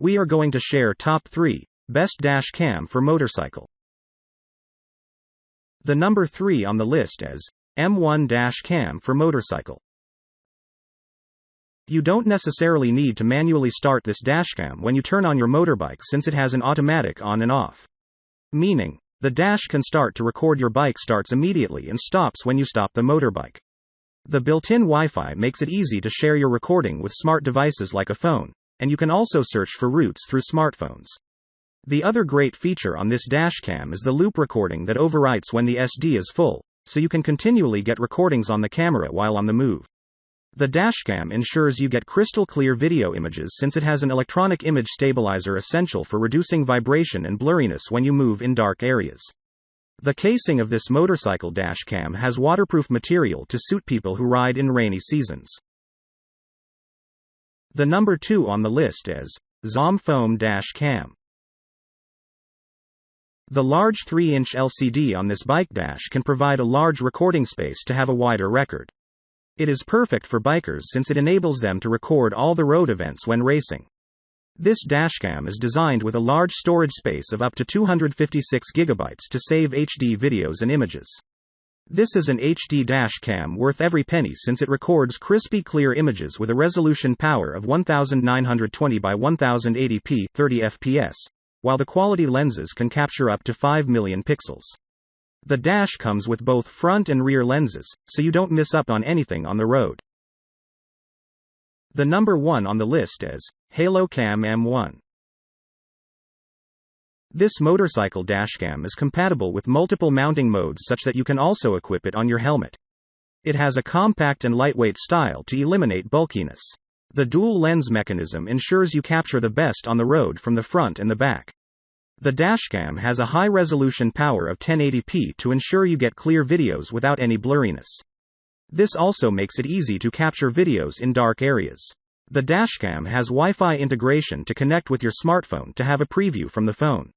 We are going to share top 3 best dash cam for motorcycle. The number 3 on the list is M1 dash cam for motorcycle. You don't necessarily need to manually start this dashcam when you turn on your motorbike since it has an automatic on and off. Meaning, the dash can start to record your bike starts immediately and stops when you stop the motorbike. The built-in Wi-Fi makes it easy to share your recording with smart devices like a phone, and you can also search for routes through smartphones. The other great feature on this dashcam is the loop recording that overwrites when the SD is full, so you can continually get recordings on the camera while on the move. The dashcam ensures you get crystal clear video images since it has an electronic image stabilizer essential for reducing vibration and blurriness when you move in dark areas. The casing of this motorcycle dashcam has waterproof material to suit people who ride in rainy seasons. The number 2 on the list is Zoom Foam Dash Cam. The large 3-inch LCD on this bike dash can provide a large recording space to have a wider record. It is perfect for bikers since it enables them to record all the road events when racing. This dashcam is designed with a large storage space of up to 256 GB to save HD videos and images. This is an HD dashcam worth every penny since it records crispy clear images with a resolution power of 1920 by 1080p 30 fps, while the quality lenses can capture up to 5 million pixels. The dash comes with both front and rear lenses, so you don't miss up on anything on the road. The number 1 on the list is HaloCam M1. This motorcycle dashcam is compatible with multiple mounting modes such that you can also equip it on your helmet. It has a compact and lightweight style to eliminate bulkiness. The dual lens mechanism ensures you capture the best on the road from the front and the back. The dashcam has a high-resolution power of 1080p to ensure you get clear videos without any blurriness. This also makes it easy to capture videos in dark areas. The dashcam has Wi-Fi integration to connect with your smartphone to have a preview from the phone.